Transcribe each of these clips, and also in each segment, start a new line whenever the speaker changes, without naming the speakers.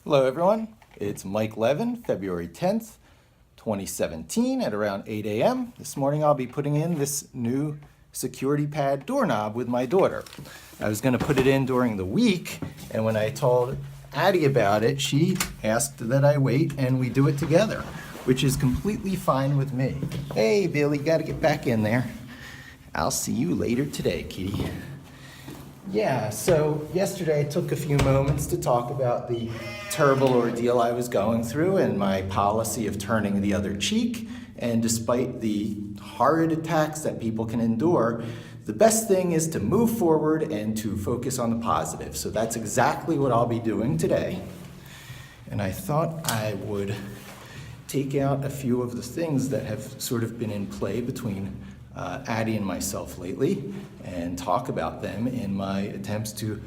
Hello everyone, it's Mike Levin, February 10th, 2017 at around 8 a.m. This morning I'll be putting in this new security pad doorknob with my daughter. I was going to put it in during the week, and when I told Addie about it, she asked that I wait and we do it together, which is completely fine with me. Hey Billy, gotta get back in there. I'll see you later today, kitty. Yeah, so yesterday I took a few moments to talk about the terrible ordeal I was going through and my policy of turning the other cheek. And despite the horrid attacks that people can endure, the best thing is to move forward and to focus on the positive. So that's exactly what I'll be doing today. And I thought I would take out a few of the things that have sort of been in play between Addie and myself lately and talk about them in my attempts to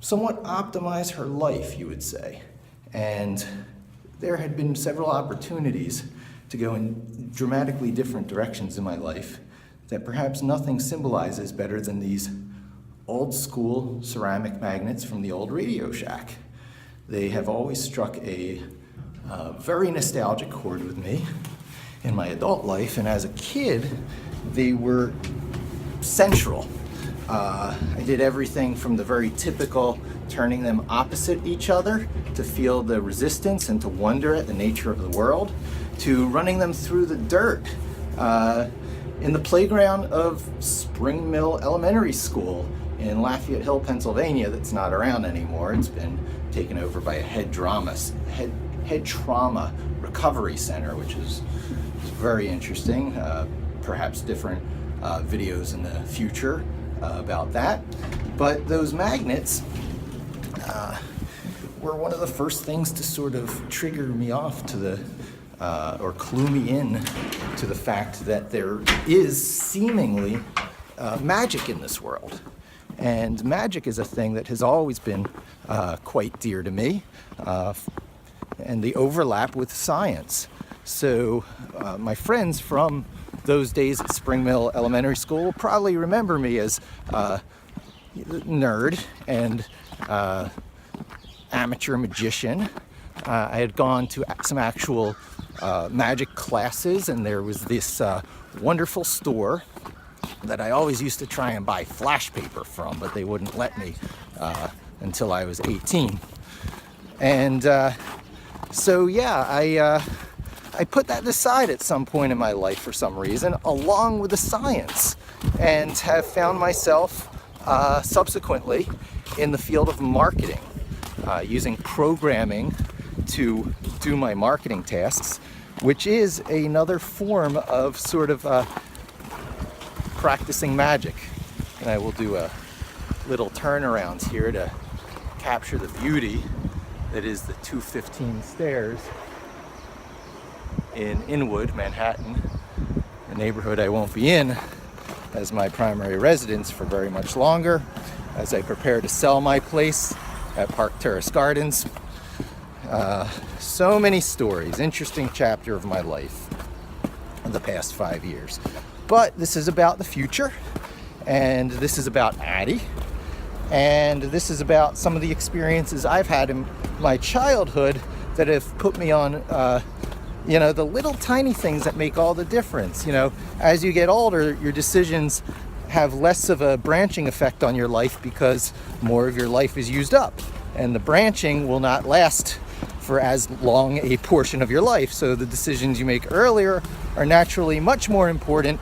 somewhat optimize her life, you would say. And there had been several opportunities to go in dramatically different directions in my life that perhaps nothing symbolizes better than these old school ceramic magnets from the old Radio Shack. They have always struck a very nostalgic chord with me in my adult life, and as a kid, they were central. I did everything from the very typical turning them opposite each other to feel the resistance and to wonder at the nature of the world, to running them through the dirt in the playground of Spring Mill Elementary School in Lafayette Hill, Pennsylvania, that's not around anymore. It's been taken over by a head trauma recovery center, which is very interesting. Perhaps different videos in the future about that. But those magnets were one of the first things to sort of trigger me off to the, or clue me in to the fact that there is seemingly magic in this world. And magic is a thing that has always been quite dear to me, and the overlap with science. So my friends from those days at Spring Mill Elementary School will probably remember me as nerd and amateur magician. I had gone to some actual magic classes, and there was this wonderful store that I always used to try and buy flash paper from, but they wouldn't let me until I was 18. And so yeah, I put that aside at some point in my life for some reason, along with the science, and have found myself subsequently in the field of marketing, using programming to do my marketing tasks, which is another form of sort of practicing magic. And I will do a little turnaround here to capture the beauty that is the 215 stairs in Inwood, Manhattan, a neighborhood I won't be in as my primary residence for very much longer, as I prepare to sell my place at Park Terrace Gardens. So many stories, interesting chapter of my life in the past 5 years. But this is about the future, and this is about Addie, and this is about some of the experiences I've had in my childhood that have put me on the little tiny things that make all the difference. As you get older, your decisions have less of a branching effect on your life because more of your life is used up, and the branching will not last for as long a portion of your life. So the decisions you make earlier are naturally much more important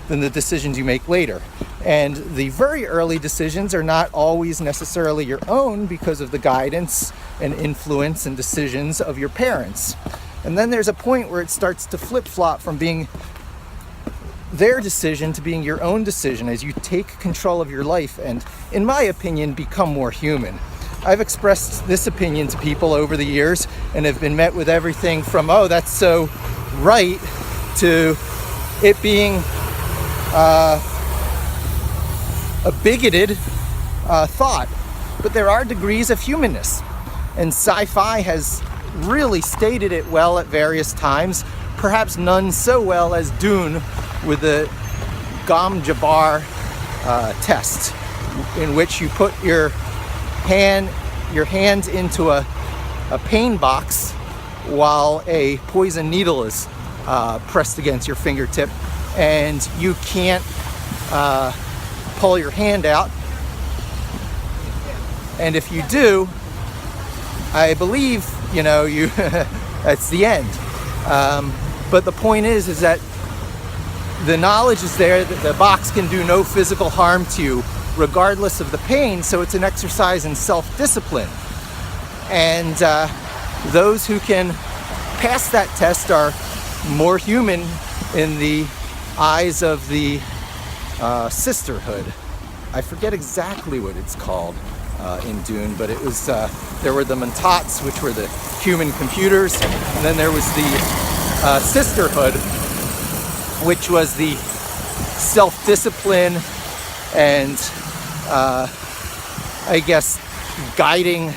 than the decisions you make later. And the very early decisions are not always necessarily your own because of the guidance and influence and decisions of your parents. And then there's a point where it starts to flip-flop from being their decision to being your own decision as you take control of your life and, in my opinion, become more human. I've expressed this opinion to people over the years and have been met with everything from, oh, that's so right, to it being a bigoted thought. But there are degrees of humanness, and sci-fi has really stated it well at various times, perhaps none so well as Dune with the Gom Jabbar test, in which you put your hands into a a pain box while a poison needle is pressed against your fingertip, and you can't pull your hand out. And if you do, I believe, you that's the end. But the point is that the knowledge is there that the box can do no physical harm to you regardless of the pain, so it's an exercise in self-discipline. And those who can pass that test are more human in the eyes of the sisterhood. I forget exactly what it's called in Dune, but it was there were the Mentats, which were the human computers, and then there was the sisterhood, which was the self-discipline and I guess guiding,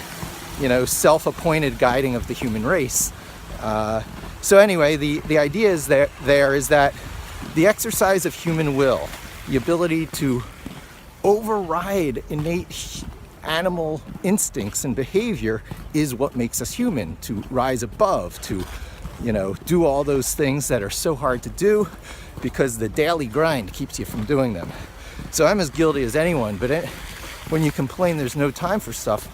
self-appointed guiding of the human race. So anyway, the idea is that the exercise of human will, the ability to override innate animal instincts and behavior, is what makes us human, to rise above, to do all those things that are so hard to do because the daily grind keeps you from doing them. So I'm as guilty as anyone, but when you complain there's no time for stuff,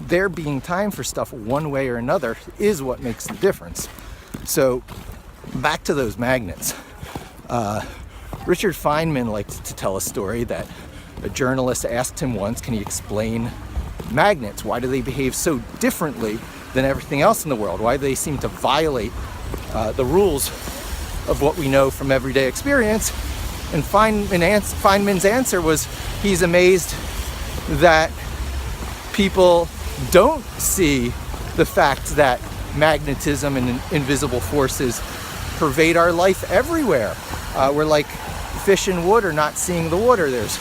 there being time for stuff one way or another is what makes the difference. So back to those magnets. Richard Feynman liked to tell a story that a journalist asked him once, can he explain magnets? Why do they behave so differently than everything else in the world? Why do they seem to violate the rules of what we know from everyday experience? And Feynman's answer was he's amazed that people don't see the fact that magnetism and invisible forces pervade our life everywhere. We're like fish in water not seeing the water. There's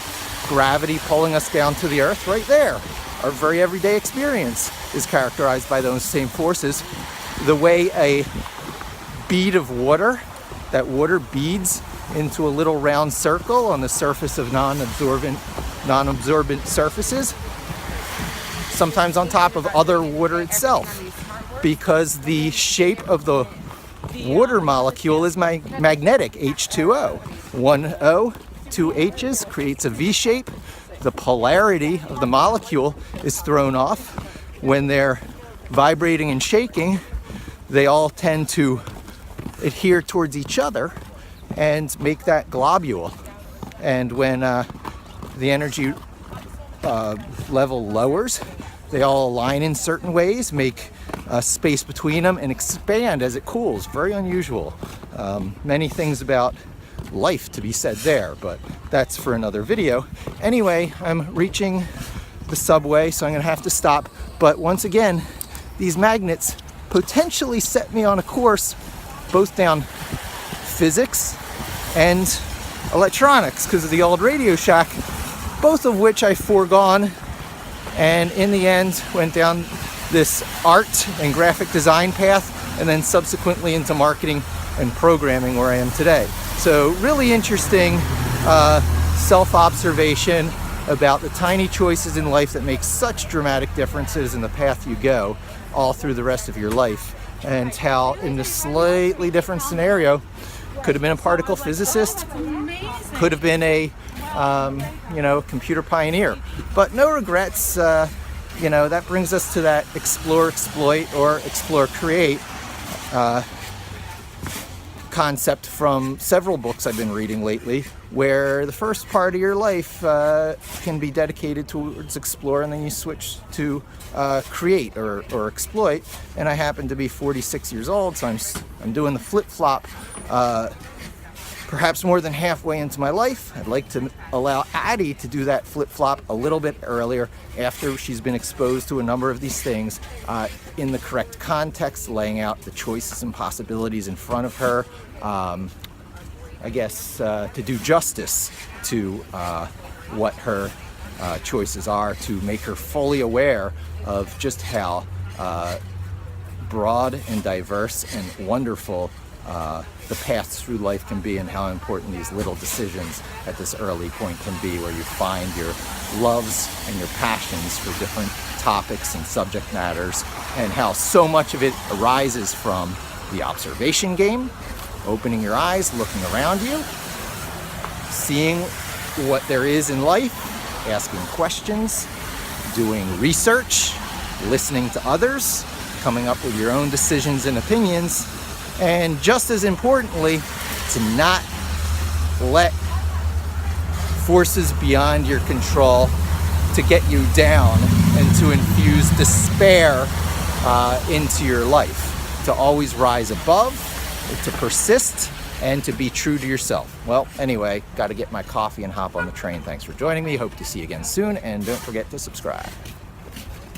gravity pulling us down to the earth right there. Our very everyday experience is characterized by those same forces. The way a bead of water, that water beads into a little round circle on the surface of non-absorbent surfaces, sometimes on top of other water itself, because the shape of the water molecule is magnetic, H2O. One O, two H's creates a V shape. The polarity of the molecule is thrown off. When they're vibrating and shaking, they all tend to adhere towards each other and make that globule. And when the energy level lowers, they all align in certain ways, make space between them, and expand as it cools. Very unusual. Many things about life to be said there, but that's for another video. Anyway, I'm reaching the subway, so I'm gonna have to stop. But once again, these magnets potentially set me on a course both down physics and electronics because of the old Radio Shack, both of which I foregone, and in the end went down this art and graphic design path, and then subsequently into marketing and programming where I am today. So really interesting self-observation about the tiny choices in life that make such dramatic differences in the path you go all through the rest of your life, and how in this slightly different scenario, could have been a particle physicist, could have been a computer pioneer, but no regrets. That brings us to that explore, exploit, or explore, create concept from several books I've been reading lately, where the first part of your life can be dedicated towards explore, and then you switch to create or exploit. And I happen to be 46 years old, so I'm doing the flip-flop perhaps more than halfway into my life. I'd like to allow Addie to do that flip-flop a little bit earlier, after she's been exposed to a number of these things in the correct context, laying out the choices and possibilities in front of her, to do justice to what her choices are, to make her fully aware of just how broad and diverse and wonderful the paths through life can be, and how important these little decisions at this early point can be, where you find your loves and your passions for different topics and subject matters, and how so much of it arises from the observation game, opening your eyes, looking around you, seeing what there is in life, asking questions, doing research, listening to others, coming up with your own decisions and opinions, and just as importantly, to not let forces beyond your control to get you down and to infuse despair into your life. To always rise above, to persist, and to be true to yourself. Well, anyway, got to get my coffee and hop on the train. Thanks for joining me. Hope to see you again soon, and don't forget to subscribe.